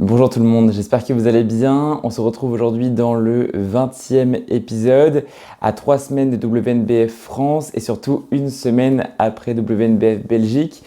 Bonjour tout le monde, j'espère que vous allez bien. On se retrouve aujourd'hui dans le 20e épisode, à 3 semaines de WNBF France et surtout une semaine après WNBF Belgique.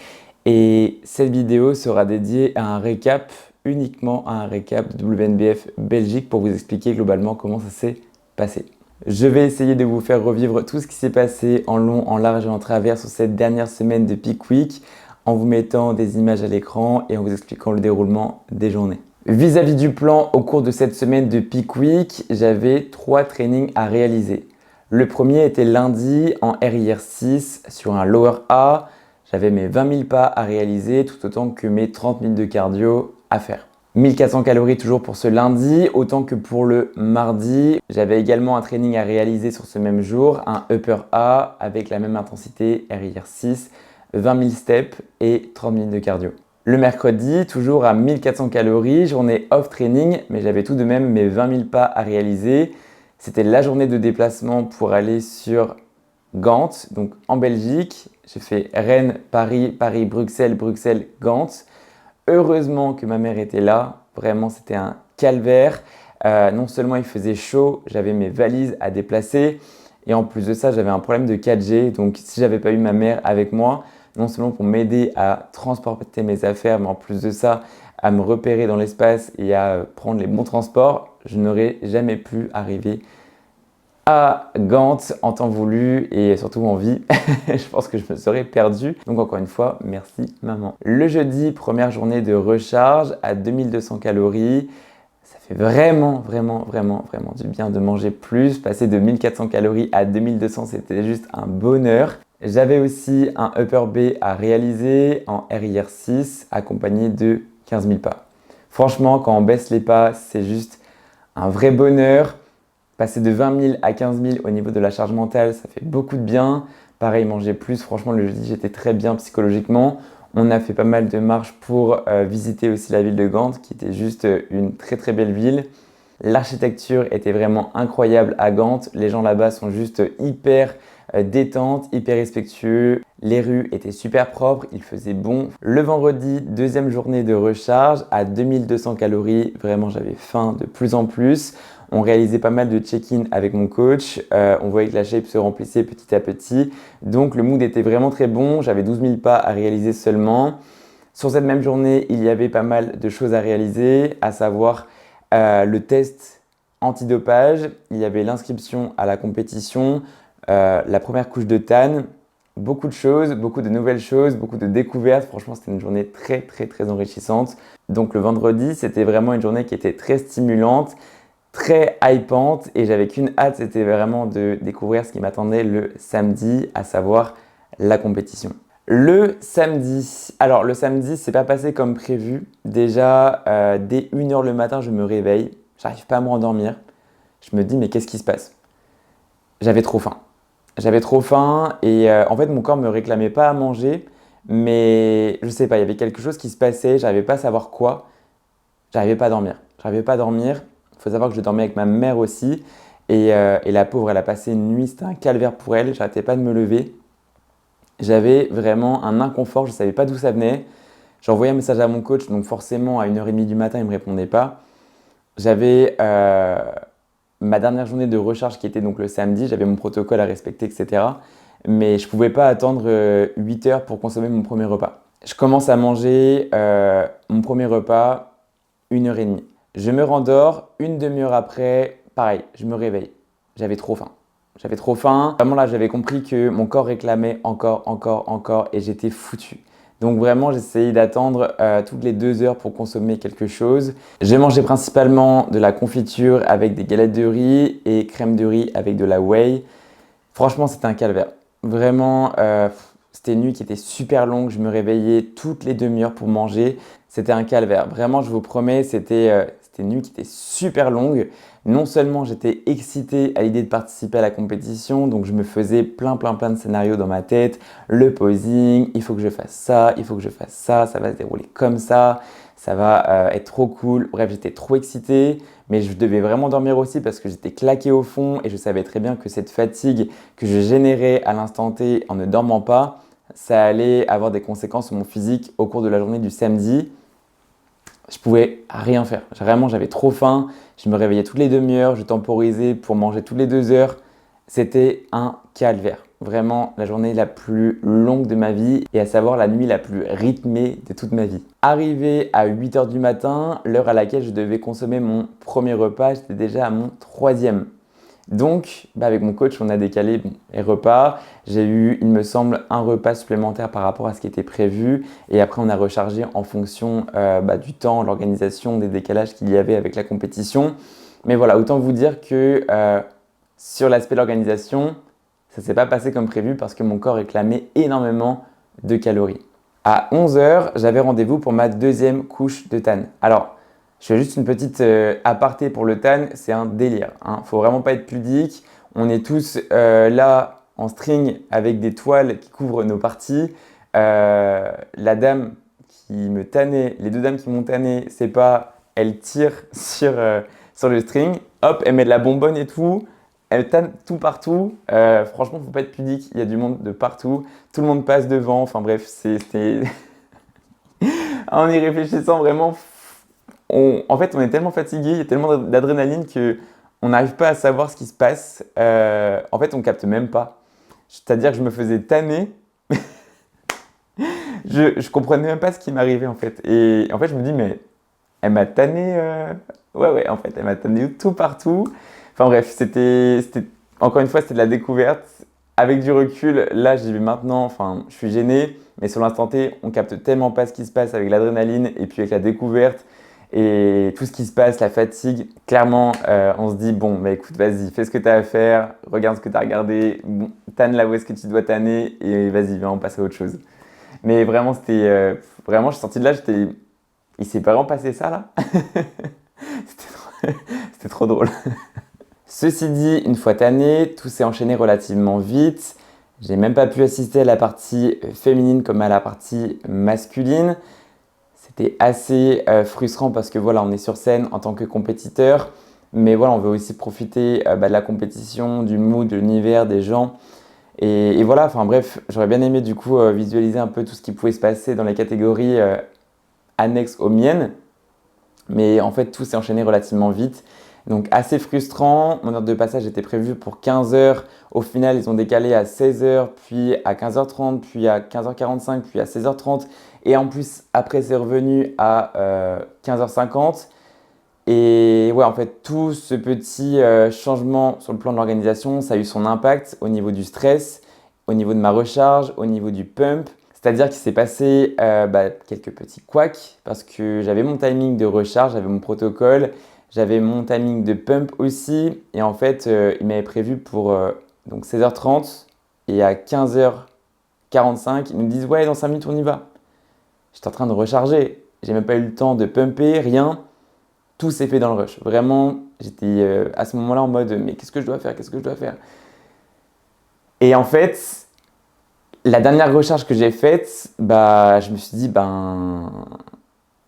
Et cette vidéo sera dédiée à un récap, uniquement à un récap de WNBF Belgique pour vous expliquer globalement comment ça s'est passé. Je vais essayer de vous faire revivre tout ce qui s'est passé en long, en large et en travers sur cette dernière semaine de Peak Week, en vous mettant des images à l'écran et en vous expliquant le déroulement des journées. Vis-à-vis du plan, au cours de cette semaine de Peak Week, j'avais 3 trainings à réaliser. Le premier était lundi en RIR6 sur un Lower A. J'avais mes 20 000 pas à réaliser tout autant que mes 30 minutes de cardio à faire. 1400 calories toujours pour ce lundi, autant que pour le mardi. J'avais également un training à réaliser sur ce même jour, un Upper A avec la même intensité RIR6, 20 000 steps et 30 minutes de cardio. Le mercredi, toujours à 1400 calories, journée off training, mais j'avais tout de même mes 20 000 pas à réaliser. C'était la journée de déplacement pour aller sur Gand, donc en Belgique. J'ai fait Rennes, Paris, Paris, Bruxelles, Bruxelles, Gand. Heureusement que ma mère était là, vraiment c'était un calvaire. Non seulement il faisait chaud, j'avais mes valises à déplacer et en plus de ça j'avais un problème de 4G, donc si j'avais pas eu ma mère avec moi, non seulement pour m'aider à transporter mes affaires, mais en plus de ça à me repérer dans l'espace et à prendre les bons transports, je n'aurais jamais pu arriver à Gand en temps voulu et surtout en vie. Je pense que je me serais perdu. Donc encore une fois, merci maman. Le jeudi, première journée de recharge à 2200 calories. Ça fait vraiment du bien de manger plus. Passer de 1400 calories à 2200, c'était juste un bonheur. J'avais aussi un Upper B à réaliser en RIR6 accompagné de 15 000 pas. Franchement, quand on baisse les pas, c'est juste un vrai bonheur. Passer de 20 000 à 15 000 au niveau de la charge mentale, ça fait beaucoup de bien. Pareil, manger plus. Franchement, le jeudi, j'étais très bien psychologiquement. On a fait pas mal de marches pour visiter aussi la ville de Gand, qui était juste une très belle ville. L'architecture était vraiment incroyable à Gand. Les gens là-bas sont juste hyper détente, hyper respectueux. Les rues étaient super propres, il faisait bon. Le vendredi, deuxième journée de recharge à 2200 calories. Vraiment, j'avais faim de plus en plus. On réalisait pas mal de check-in avec mon coach. On voyait que la shape se remplissait petit à petit. Donc, le mood était vraiment très bon. J'avais 12 000 pas à réaliser seulement. Sur cette même journée, il y avait pas mal de choses à réaliser, à savoir le test antidopage. Il y avait l'inscription à la compétition, la première couche de TAN, beaucoup de choses, beaucoup de nouvelles choses, beaucoup de découvertes. Franchement, c'était une journée très enrichissante. Donc le vendredi, c'était vraiment une journée qui était très stimulante, très hypante et j'avais qu'une hâte, c'était vraiment de découvrir ce qui m'attendait le samedi, à savoir la compétition. Le samedi, alors le samedi, c'est pas passé comme prévu. Déjà, dès 1h le matin, je me réveille, j'arrive pas à me rendormir. Je me dis, mais qu'est-ce qui se passe? J'avais trop faim. J'avais trop faim et en fait, mon corps me réclamait pas à manger, mais je sais pas, il y avait quelque chose qui se passait, j'arrivais pas à savoir quoi. J'arrivais pas à dormir. J'arrivais pas à dormir. Il faut savoir que je dormais avec ma mère aussi et la pauvre, elle a passé une nuit, c'était un calvaire pour elle, j'arrêtais pas de me lever. J'avais vraiment un inconfort, je ne savais pas d'où ça venait. J'ai envoyé un message à mon coach, donc forcément à 1h30 du matin, il ne me répondait pas. J'avais ma dernière journée de recharge qui était donc le samedi, j'avais mon protocole à respecter, etc. Mais je ne pouvais pas attendre 8 heures pour consommer mon premier repas. Je commence à manger mon premier repas 1h30. Je me rendors, une demi-heure après, pareil, je me réveille. J'avais trop faim. J'avais trop faim. Vraiment là, j'avais compris que mon corps réclamait encore et j'étais foutu. Donc vraiment, j'essayais d'attendre toutes les 2 heures pour consommer quelque chose. J'ai mangé principalement de la confiture avec des galettes de riz et crème de riz avec de la whey. Franchement, c'était un calvaire. Vraiment, c'était une nuit qui était super longue. Je me réveillais toutes les demi-heures pour manger. C'était un calvaire. Vraiment, je vous promets, c'était une nuit qui était super longue. Non seulement j'étais excité à l'idée de participer à la compétition, donc je me faisais plein de scénarios dans ma tête. Le posing, il faut que je fasse ça, il faut que je fasse ça va se dérouler comme ça va être trop cool. Bref, j'étais trop excité, mais je devais vraiment dormir aussi parce que j'étais claqué au fond et je savais très bien que cette fatigue que je générais à l'instant T en ne dormant pas, ça allait avoir des conséquences sur mon physique au cours de la journée du samedi. je pouvais rien faire. Vraiment, j'avais trop faim. Je me réveillais toutes les demi-heures, je temporisais pour manger toutes les 2 heures. C'était un calvaire. Vraiment la journée la plus longue de ma vie et à savoir la nuit la plus rythmée de toute ma vie. Arrivé à 8 heures du matin, l'heure à laquelle je devais consommer mon premier repas, j'étais déjà à mon troisième. Donc, avec mon coach, on a décalé les repas. J'ai eu, il me semble, un repas supplémentaire par rapport à ce qui était prévu. Et après, on a rechargé en fonction du temps, l'organisation, des décalages qu'il y avait avec la compétition. Mais voilà, autant vous dire que sur l'aspect de l'organisation, ça ne s'est pas passé comme prévu parce que mon corps réclamait énormément de calories. À 11 heures, j'avais rendez-vous pour ma deuxième couche de TAN. Alors, je fais juste une petite aparté pour le TAN, c'est un délire. Faut vraiment pas être pudique. On est tous là en string avec des toiles qui couvrent nos parties. La dame qui me tannait, les deux dames qui m'ont tanné, c'est pas, elle tire sur le string, hop, elle met de la bonbonne et tout. Elle tanne tout partout. Franchement, faut pas être pudique. Il y a du monde de partout. Tout le monde passe devant. Enfin bref, c'est en y réfléchissant vraiment, en fait, on est tellement fatigué, il y a tellement d'adrénaline que on n'arrive pas à savoir ce qui se passe. En fait, on capte même pas. C'est-à-dire que je me faisais tanner. Je comprenais même pas ce qui m'arrivait en fait. Et en fait, je me dis, mais elle m'a tanné. Ouais, en fait, elle m'a tanné tout partout. Enfin bref, encore une fois, c'était de la découverte. Avec du recul, là, j'y vais maintenant. Enfin, je suis gêné, mais sur l'instant T, on capte tellement pas ce qui se passe avec l'adrénaline et puis avec la découverte et tout ce qui se passe, la fatigue. Clairement, on se dit, bon, bah écoute, vas-y, fais ce que tu as à faire, regarde ce que tu as regardé, bon, tanne là où est-ce que tu dois tanner et vas-y, viens, on passe à autre chose. Mais vraiment, vraiment, je suis sorti de là, il s'est vraiment passé ça là. C'était trop drôle. Ceci dit, une fois tanné, tout s'est enchaîné relativement vite. J'ai même pas pu assister à la partie féminine comme à la partie masculine. C'était assez frustrant parce que voilà, on est sur scène en tant que compétiteur, mais voilà, on veut aussi profiter de la compétition, du mood, de l'univers, des gens. Et voilà, enfin bref, j'aurais bien aimé du coup visualiser un peu tout ce qui pouvait se passer dans les catégories annexes aux miennes, mais en fait tout s'est enchaîné relativement vite. Donc assez frustrant, mon heure de passage était prévue pour 15 heures. Au final, ils ont décalé à 16 heures, puis à 15h30, puis à 15h45, puis à 16h30. Et en plus, après, c'est revenu à 15h50. Et ouais, en fait, tout ce petit changement sur le plan de l'organisation, ça a eu son impact au niveau du stress, au niveau de ma recharge, au niveau du pump. C'est-à-dire qu'il s'est passé quelques petits couacs parce que j'avais mon timing de recharge, j'avais mon protocole. J'avais mon timing de pump aussi et en fait, il m'avait prévu pour donc 16h30 et à 15h45, ils me disent ouais, dans 5 minutes on y va. J'étais en train de recharger, j'ai même pas eu le temps de pumper, rien. Tout s'est fait dans le rush. Vraiment, j'étais à ce moment-là en mode mais qu'est-ce que je dois faire? Qu'est-ce que je dois faire? Et en fait, la dernière recharge que j'ai faite, je me suis dit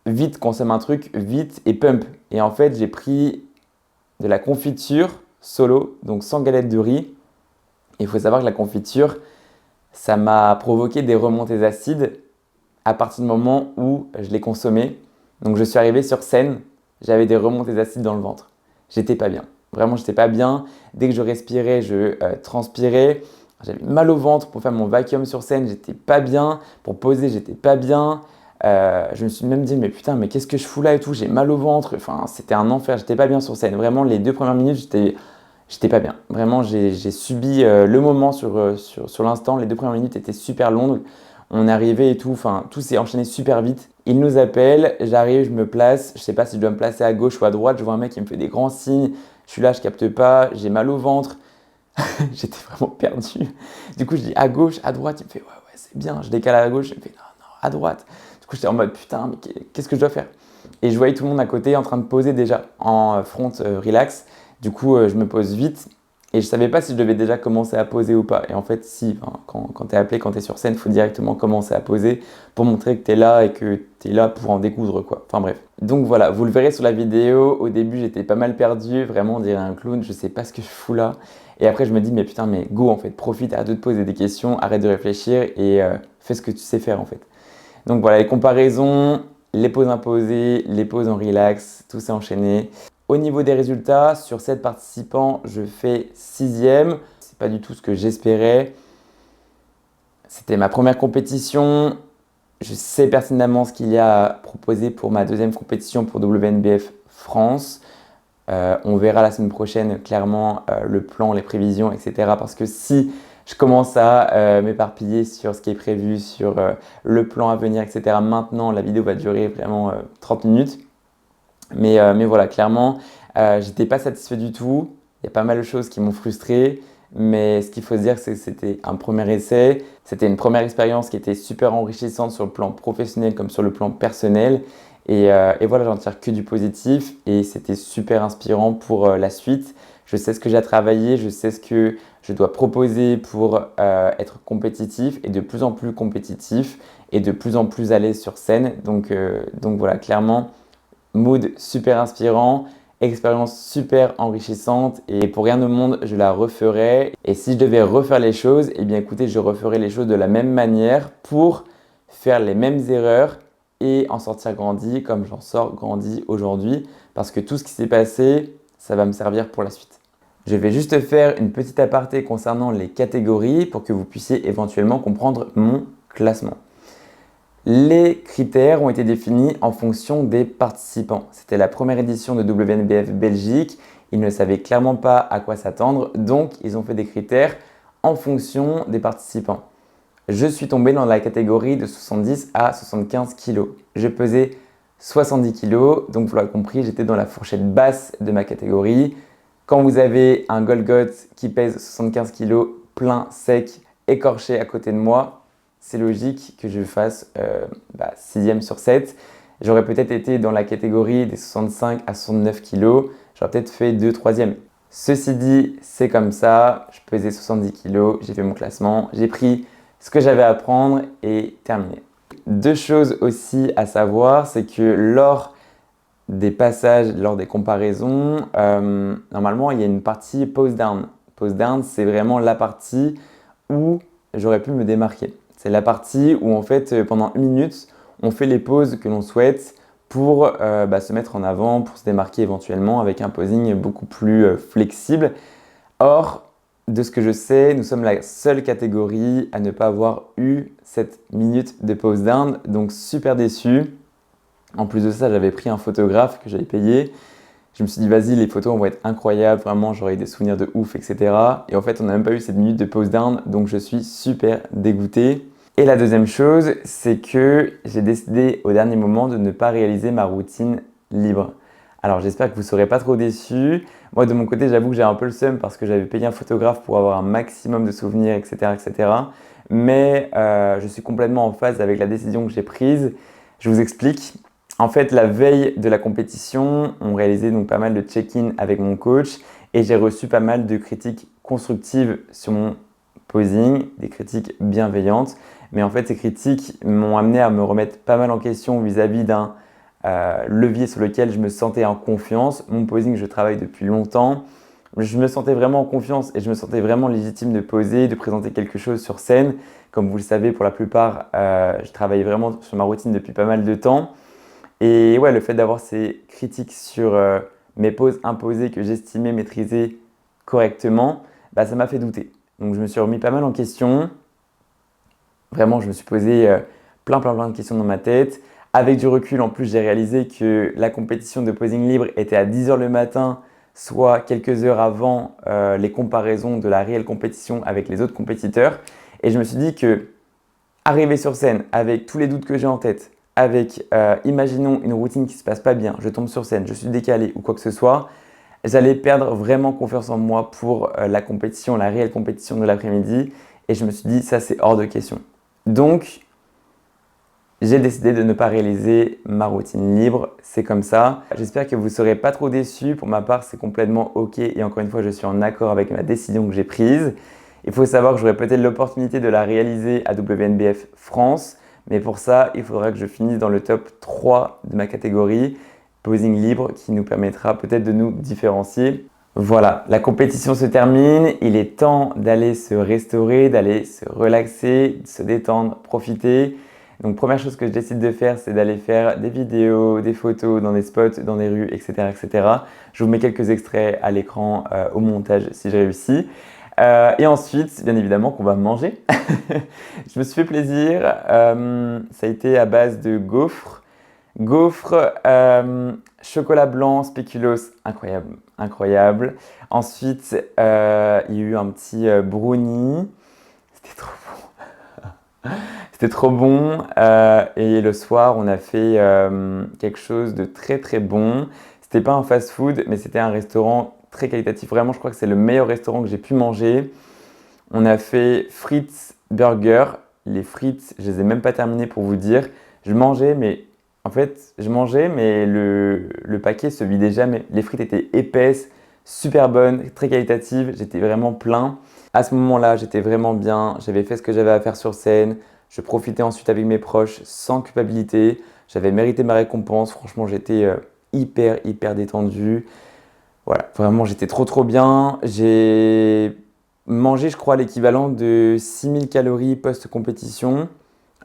vite, consomme un truc, vite et pump. Et en fait, j'ai pris de la confiture solo, donc sans galette de riz. Il faut savoir que la confiture, ça m'a provoqué des remontées acides à partir du moment où je l'ai consommée. Donc je suis arrivé sur scène, j'avais des remontées acides dans le ventre. J'étais pas bien. Vraiment, j'étais pas bien. Dès que je respirais, je transpirais. J'avais mal au ventre pour faire mon vacuum sur scène, j'étais pas bien. Pour poser, j'étais pas bien. Je me suis même dit, mais putain, mais qu'est-ce que je fous là et tout, j'ai mal au ventre. Enfin, c'était un enfer, j'étais pas bien sur scène. Vraiment, les 2 premières minutes, j'étais pas bien. Vraiment, j'ai subi le moment sur l'instant. Les 2 premières minutes étaient super longues. On est arrivé et tout, enfin, tout s'est enchaîné super vite. Il nous appelle, j'arrive, je me place. Je sais pas si je dois me placer à gauche ou à droite. Je vois un mec qui me fait des grands signes. Je suis là, je capte pas, j'ai mal au ventre. J'étais vraiment perdu. Du coup, je dis à gauche, à droite. Il me fait ouais, c'est bien. Je décale à gauche. Il me fait non, à droite. Du coup, j'étais en mode putain, mais qu'est-ce que je dois faire? Et je voyais tout le monde à côté en train de poser déjà en front relax. Du coup, je me pose vite et je savais pas si je devais déjà commencer à poser ou pas. Et en fait, si, quand tu es appelé, quand tu es sur scène, il faut directement commencer à poser pour montrer que tu es là et que tu es là pour en découdre, quoi. Enfin bref. Donc voilà, vous le verrez sur la vidéo. Au début, j'étais pas mal perdu, vraiment, on dirait un clown. Je sais pas ce que je fous là. Et après, je me dis, mais putain, mais go, en fait, profite, arrête de te poser des questions, arrête de réfléchir et fais ce que tu sais faire, en fait. Donc voilà, les comparaisons, les pauses imposées, les pauses en relax, tout s'est enchaîné. Au niveau des résultats, sur 7 participants, je fais 6e. C'est pas du tout ce que j'espérais. C'était ma première compétition. Je sais pertinemment ce qu'il y a à proposer pour ma deuxième compétition pour WNBF France. On verra la semaine prochaine clairement le plan, les prévisions, etc. Parce que si je commence à m'éparpiller sur ce qui est prévu, sur le plan à venir, etc. maintenant, la vidéo va durer vraiment 30 minutes. Mais voilà, clairement, j'étais pas satisfait du tout. Il y a pas mal de choses qui m'ont frustré. Mais ce qu'il faut se dire, c'est que c'était un premier essai. C'était une première expérience qui était super enrichissante sur le plan professionnel comme sur le plan personnel. Et voilà, j'en tire que du positif. Et c'était super inspirant pour la suite. Je sais ce que j'ai à travailler, je sais ce que je dois proposer pour être compétitif et de plus en plus compétitif et de plus en plus à l'aise sur scène. Donc voilà, clairement, mood super inspirant, expérience super enrichissante et pour rien au monde, je la referai. Et si je devais refaire les choses, eh bien écoutez, je referais les choses de la même manière pour faire les mêmes erreurs et en sortir grandi comme j'en sors grandi aujourd'hui parce que tout ce qui s'est passé, ça va me servir pour la suite. Je vais juste faire une petite aparté concernant les catégories pour que vous puissiez éventuellement comprendre mon classement. Les critères ont été définis en fonction des participants. C'était la première édition de WNBF Belgique. Ils ne savaient clairement pas à quoi s'attendre, donc ils ont fait des critères en fonction des participants. Je suis tombé dans la catégorie de 70 à 75 kg. Je pesais 70 kg, donc vous l'avez compris, j'étais dans la fourchette basse de ma catégorie. Quand vous avez un Golgot qui pèse 75 kg, plein, sec, écorché à côté de moi, c'est logique que je fasse 6e sur 7. J'aurais peut-être été dans la catégorie des 65 à 69 kg. J'aurais peut-être fait 2 3e. Ceci dit, c'est comme ça. Je pesais 70 kg, j'ai fait mon classement, j'ai pris ce que j'avais à prendre et terminé. Deux choses aussi à savoir, c'est que lors des passages, lors des comparaisons, normalement, il y a une partie pose down. Pose down, c'est vraiment la partie où j'aurais pu me démarquer. C'est la partie où en fait pendant 1 minute, on fait les poses que l'on souhaite pour se mettre en avant, pour se démarquer éventuellement avec un posing beaucoup plus flexible. Or, de ce que je sais, nous sommes la seule catégorie à ne pas avoir eu cette minute de pose down, donc super déçu. En plus de ça, j'avais pris un photographe que j'avais payé. Je me suis dit, vas-y, les photos vont être incroyables, vraiment, j'aurai eu des souvenirs de ouf, etc. Et en fait, on n'a même pas eu cette minute de pose down, donc je suis super dégoûté. Et la deuxième chose, c'est que j'ai décidé au dernier moment de ne pas réaliser ma routine libre. Alors, j'espère que vous ne serez pas trop déçus. Moi, de mon côté, j'avoue que j'ai un peu le seum parce que j'avais payé un photographe pour avoir un maximum de souvenirs, etc. etc. Mais je suis complètement en phase avec la décision que j'ai prise. Je vous explique. En fait, la veille de la compétition, on réalisait donc pas mal de check-in avec mon coach et j'ai reçu pas mal de critiques constructives sur mon posing, des critiques bienveillantes. Mais en fait, ces critiques m'ont amené à me remettre pas mal en question vis-à-vis d'un levier sur lequel je me sentais en confiance. Mon posing, je travaille depuis longtemps. Je me sentais vraiment en confiance et je me sentais vraiment légitime de poser, de présenter quelque chose sur scène. Comme vous le savez, pour la plupart, je travaille vraiment sur ma routine depuis pas mal de temps. Et ouais, le fait d'avoir ces critiques sur mes poses imposées que j'estimais maîtriser correctement, ça m'a fait douter. Donc je me suis remis pas mal en question. Vraiment, je me suis posé plein de questions dans ma tête. Avec du recul, en plus, j'ai réalisé que la compétition de posing libre était à 10 h le matin, soit quelques heures avant les comparaisons de la réelle compétition avec les autres compétiteurs. Et je me suis dit que arriver sur scène avec tous les doutes que j'ai en tête, avec, imaginons une routine qui ne se passe pas bien, je tombe sur scène, je suis décalé ou quoi que ce soit, j'allais perdre vraiment confiance en moi pour la compétition, la réelle compétition de l'après-midi. Et je me suis dit, ça c'est hors de question. Donc, j'ai décidé de ne pas réaliser ma routine libre, c'est comme ça. J'espère que vous ne serez pas trop déçus. Pour ma part, c'est complètement OK et encore une fois, je suis en accord avec ma décision que j'ai prise. Il faut savoir que j'aurai peut-être l'opportunité de la réaliser à WNBF France, mais pour ça, il faudra que je finisse dans le top 3 de ma catégorie, posing libre, qui nous permettra peut-être de nous différencier. Voilà, la compétition se termine, il est temps d'aller se restaurer, d'aller se relaxer, se détendre, profiter. Donc première chose que je décide de faire, c'est d'aller faire des vidéos, des photos dans des spots, dans des rues, etc. etc. Je vous mets quelques extraits à l'écran au montage si je réussis. Et ensuite, bien évidemment, qu'on va manger. Je me suis fait plaisir. Ça a été à base de gaufres. Gaufres, chocolat blanc, spéculoos, incroyable, incroyable. Ensuite, il y a eu un petit brownie. C'était trop bon. C'était trop bon. Et le soir, on a fait quelque chose de très très bon. C'était pas un fast-food, mais c'était un restaurant très qualitatif. Vraiment, je crois que c'est le meilleur restaurant que j'ai pu manger. On a fait frites, burger. Les frites, je les ai même pas terminées pour vous dire. Je mangeais, mais en fait, le paquet se vidait jamais. Les frites étaient épaisses, super bonnes, très qualitatives. J'étais vraiment plein. À ce moment-là, j'étais vraiment bien. J'avais fait ce que j'avais à faire sur scène. Je profitais ensuite avec mes proches sans culpabilité. J'avais mérité ma récompense. Franchement, j'étais hyper détendu. Voilà, vraiment, j'étais trop bien. J'ai mangé, je crois, l'équivalent de 6000 calories post-compétition.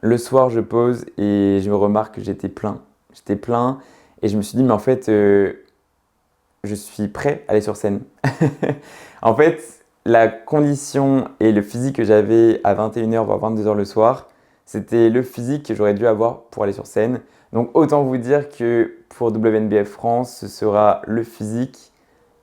Le soir, je pose et je me remarque que j'étais plein. J'étais plein et je me suis dit, mais en fait, je suis prêt à aller sur scène. En fait, la condition et le physique que j'avais à 21h, voire 22h le soir, c'était le physique que j'aurais dû avoir pour aller sur scène. Donc autant vous dire que pour WNBF France, ce sera le physique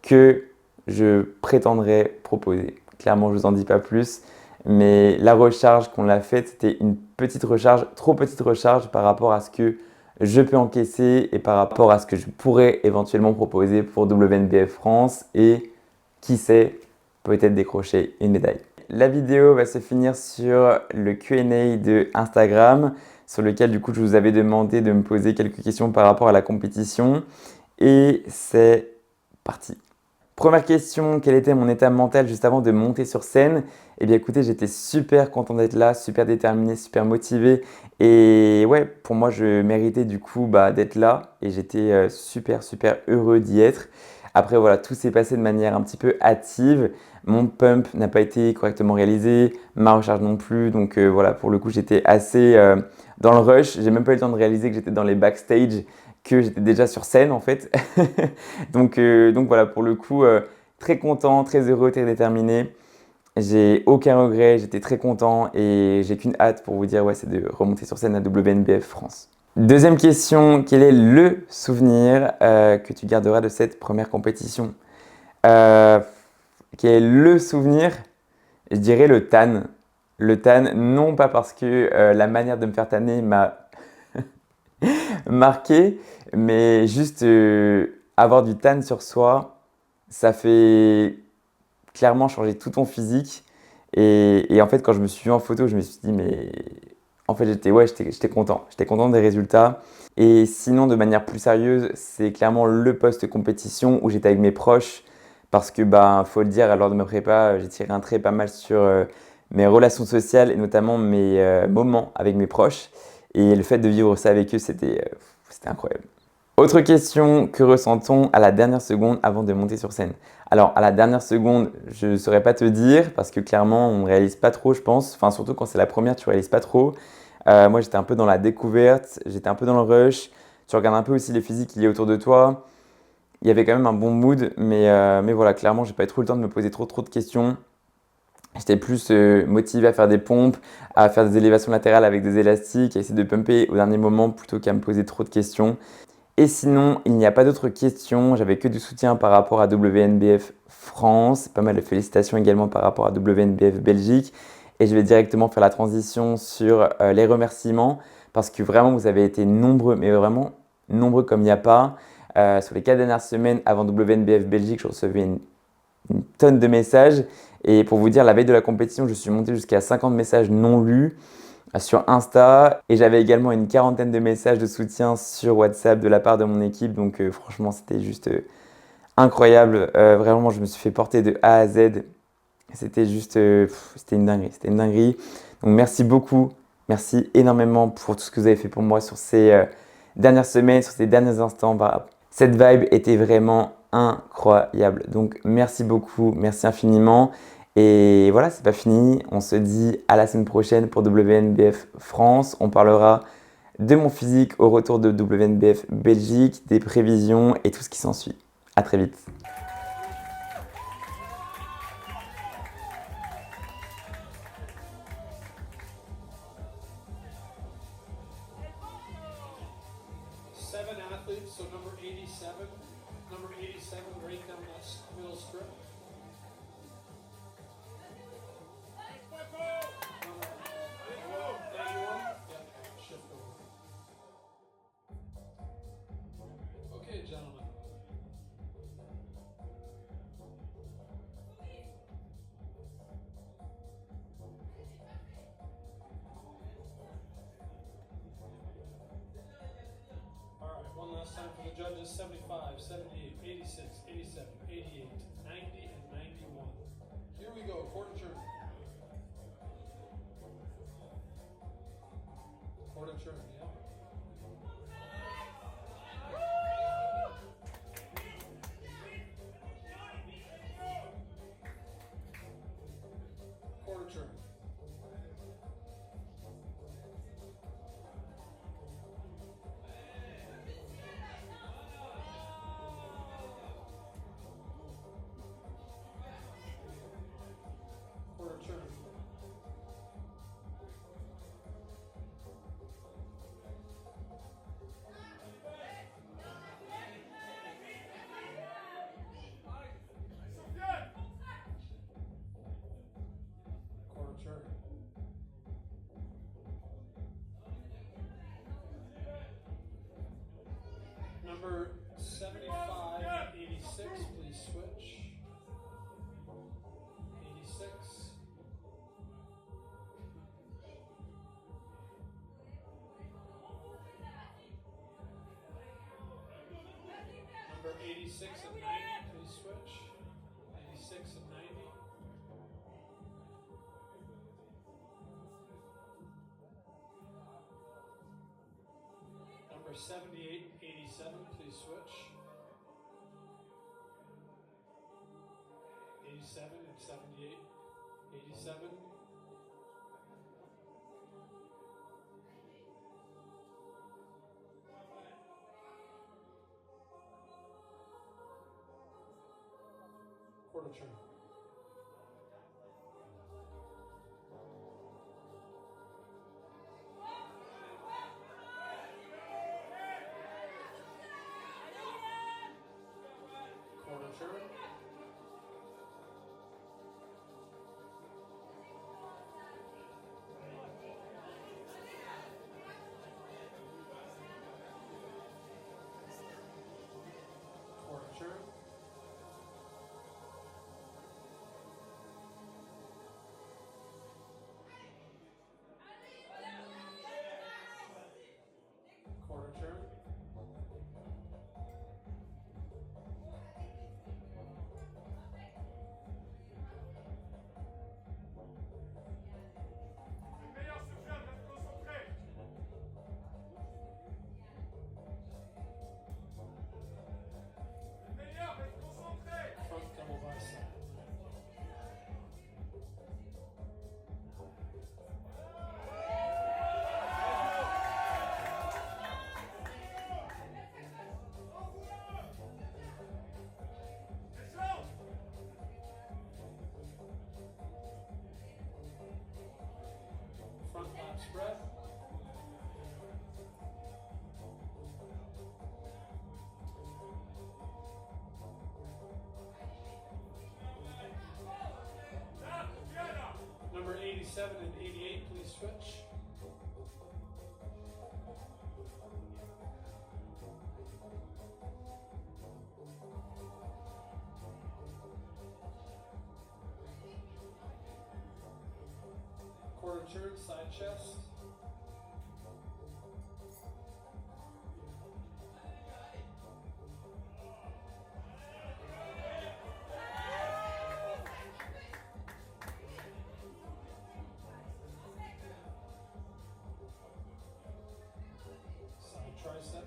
que je prétendrai proposer. Clairement, je ne vous en dis pas plus, mais la recharge qu'on l'a faite, c'était une petite recharge, trop petite recharge par rapport à ce que je peux encaisser et par rapport à ce que je pourrais éventuellement proposer pour WNBF France et qui sait, peut-être décrocher une médaille. La vidéo va se finir sur le Q&A de Instagram sur lequel du coup je vous avais demandé de me poser quelques questions par rapport à la compétition et c'est parti. Première question, quel était mon état mental juste avant de monter sur scène? Eh bien écoutez, j'étais super content d'être là, super déterminé, super motivé et ouais, pour moi je méritais du coup d'être là et j'étais super heureux d'y être. Après voilà, tout s'est passé de manière un petit peu hâtive, mon pump n'a pas été correctement réalisé, ma recharge non plus, donc voilà, pour le coup j'étais assez dans le rush, j'ai même pas eu le temps de réaliser que j'étais dans les backstage, que j'étais déjà sur scène en fait. donc voilà, pour le coup, très content, très heureux, très déterminé. J'ai aucun regret, j'étais très content et j'ai qu'une hâte pour vous dire, ouais, c'est de remonter sur scène à WNBF France. Deuxième question, quel est le souvenir que tu garderas de cette première compétition? Quel est le souvenir? Je dirais le tan. Le tan, non pas parce que la manière de me faire tanner m'a marqué, mais juste avoir du tan sur soi, ça fait clairement changer tout ton physique. Et en fait, quand je me suis vu en photo, je me suis dit, mais en fait, j'étais content. J'étais content des résultats. Et sinon, de manière plus sérieuse, c'est clairement le post-compétition où j'étais avec mes proches. Parce que, faut le dire, lors de ma prépa, j'ai tiré un trait pas mal sur mes relations sociales et notamment mes moments avec mes proches. Et le fait de vivre ça avec eux, c'était incroyable. Autre question, que ressent-on à la dernière seconde avant de monter sur scène? Alors, à la dernière seconde, je ne saurais pas te dire parce que clairement, on ne réalise pas trop, je pense. Enfin, surtout quand c'est la première, tu ne réalises pas trop. Moi, j'étais un peu dans la découverte, j'étais un peu dans le rush. Tu regardes un peu aussi les physiques qu'il y a autour de toi. Il y avait quand même un bon mood, mais voilà, clairement, j'ai pas eu trop le temps de me poser trop de questions. J'étais plus motivé à faire des pompes, à faire des élévations latérales avec des élastiques, à essayer de pumper au dernier moment plutôt qu'à me poser trop de questions. Et sinon, il n'y a pas d'autres questions. J'avais que du soutien par rapport à WNBF France. Pas mal de félicitations également par rapport à WNBF Belgique. Et je vais directement faire la transition sur les remerciements parce que vraiment, vous avez été nombreux, mais vraiment nombreux comme il n'y a pas. Sur les 4 dernières semaines avant WNBF Belgique, je recevais une tonne de messages. Et pour vous dire, la veille de la compétition, je suis monté jusqu'à 50 messages non lus sur Insta et j'avais également une quarantaine de messages de soutien sur WhatsApp de la part de mon équipe. Donc franchement, c'était juste incroyable. Vraiment, je me suis fait porter de A à Z. C'était juste, c'était une dinguerie. C'était une dinguerie. Donc merci beaucoup. Merci énormément pour tout ce que vous avez fait pour moi sur ces dernières semaines, sur ces derniers instants. Cette vibe était vraiment incroyable. Donc merci beaucoup, merci infiniment. Et voilà, c'est pas fini. On se dit à la semaine prochaine pour WNBF France. On parlera de mon physique au retour de WNBF Belgique, des prévisions et tout ce qui s'ensuit. À très vite. Seven athletes, so number 87, right down that middle strip. Shift over. Okay, gentlemen. All right, one last time for the judges, 75, 78, 86, 87, 88, 90, and 91. Here we go, quarter turn. Quarter turn, yeah. Quarter turn. Quarter turn. Quarter turn. Number 75 and 86, please switch. 86. Number 86 and 90, please switch. 86 and 90. Number 78, 87, please switch. 87 and 78, 87. Quarter turn. Quarter turn. Quarter turn. Quarter turn. Front double bicep. Front lap spread. Number 87 and 88, please switch. Quarter turn, side chest. Side tricep.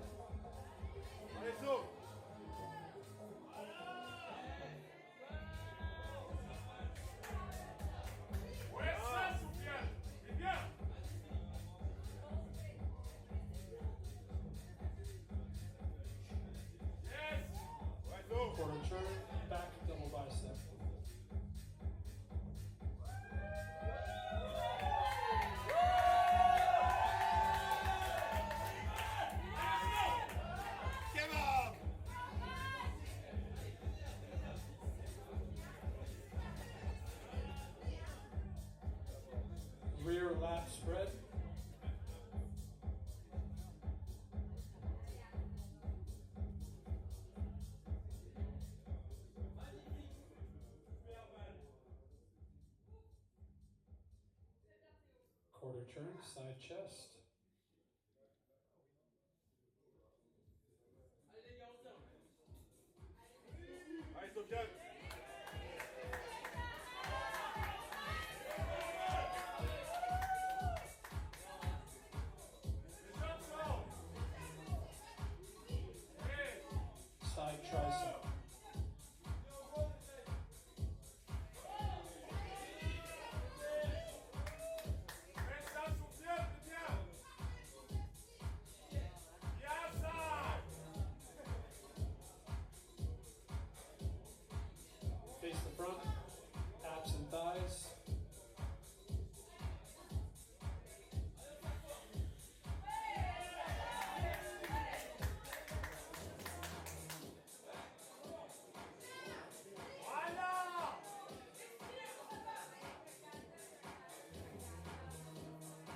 turn, side chest. Allez, Sofiane. Side tricep. Reste là, Sofiane, c'est bien. Bien ça. Face the front, abs and thighs. Voilà.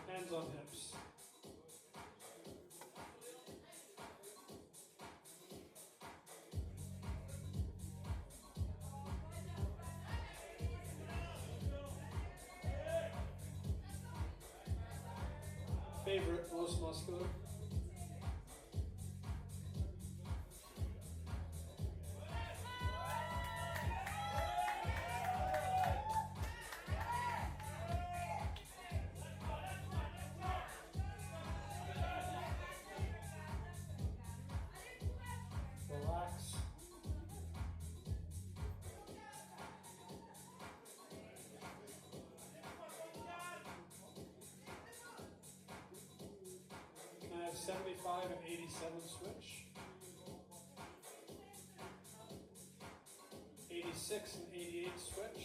Hands on hips. Favorite, most muscular. Relax. I have 75 and 87 switch. 86 and 88 switch.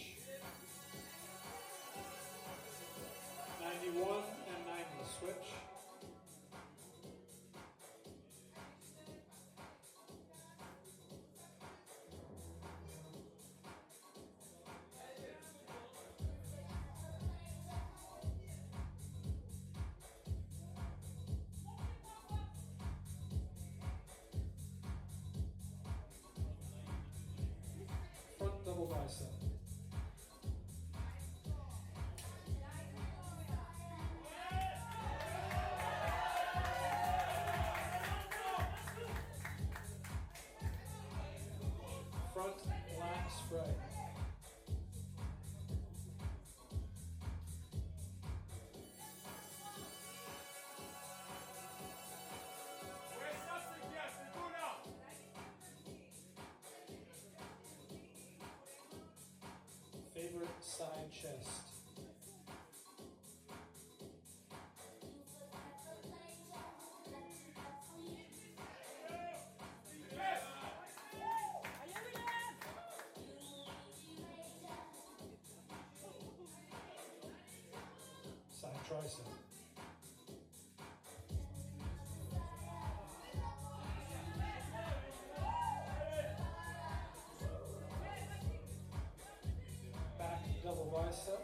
91 and 90 switch. Front double bicep. Front lat spread. Ouais, ça c'est bien, c'est tout là. Favorite side chest. Side tricep. Back double bicep.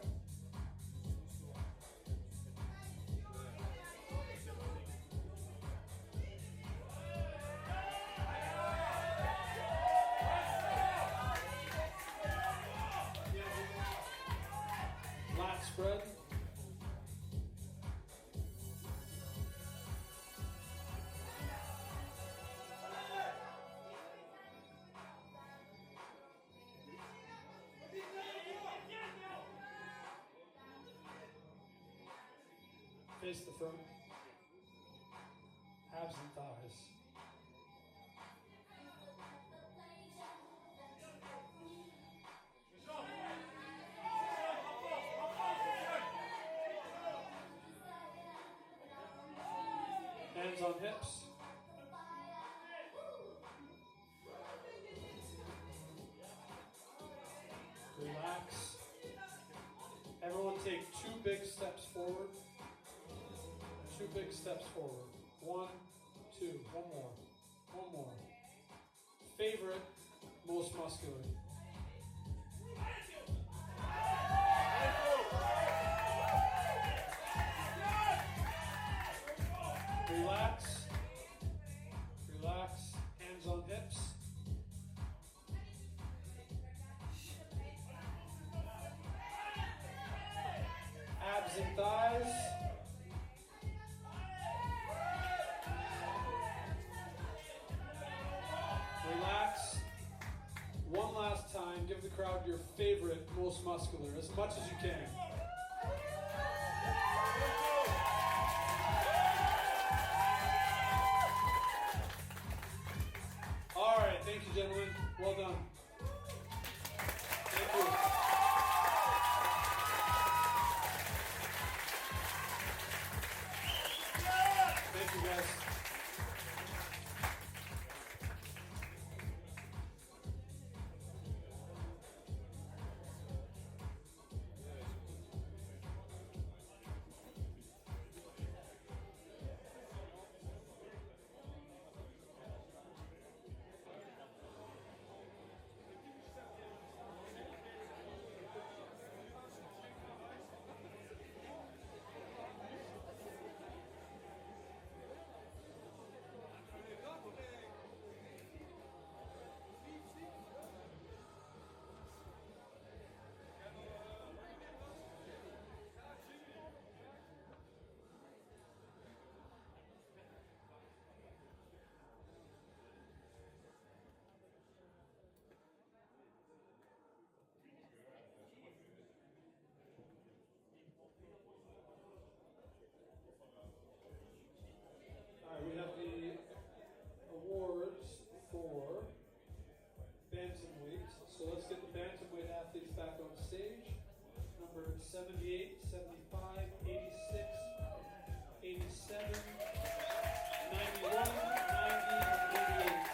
Lat spread. Face the front. Abs and thighs. Hands on hips. Relax. Everyone take 2 big steps forward. 2 big steps forward. 1, 2. One more. One more. Favorite, most muscular. Relax. Relax. Hands on hips. Abs and thighs. the crowd your favorite, most muscular, as much as you can. All right, thank you, gentlemen. Well done. Thank you. Thank you, guys. All right, we have the awards for bantamweight. So let's get the bantamweight athletes back on stage. Number 78, 75, 86, 87, 91, 90, and 88.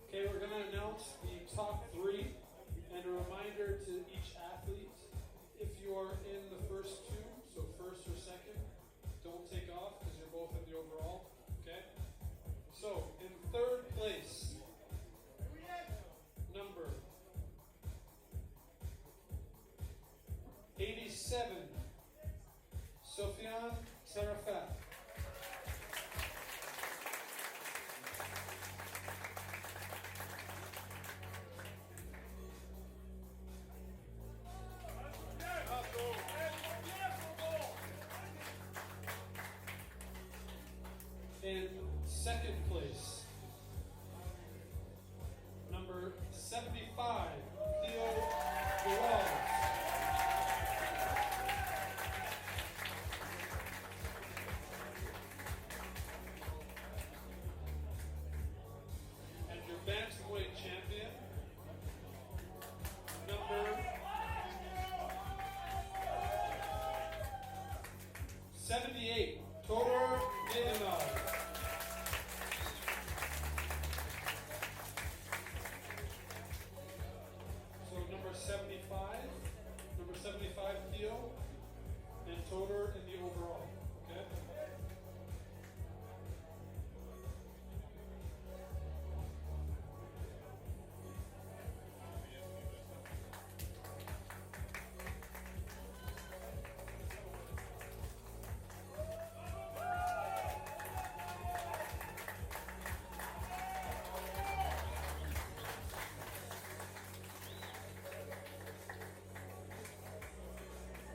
Okay, we're going to announce the top three, and a reminder to each athlete, if you are in the first two, so first or second, don't take off because you're both in the overall, okay? So, in third place, number 87, Sofiane Tarafat. In second place, number 75, Theo Durales. And your bantamweight champion, number 78, Todor Vidimov. So number 75 Theo, and Todor in the overall, okay?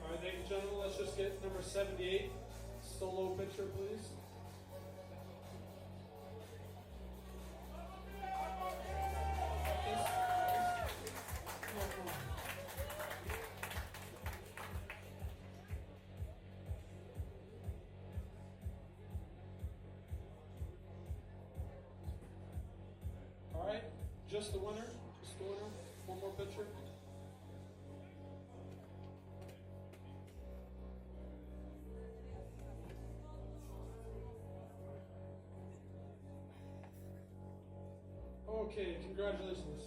All right, ladies and gentlemen, let's just get number 78 solo picture, please. All right, just the winner, just the winner. One more picture. Okay, congratulations.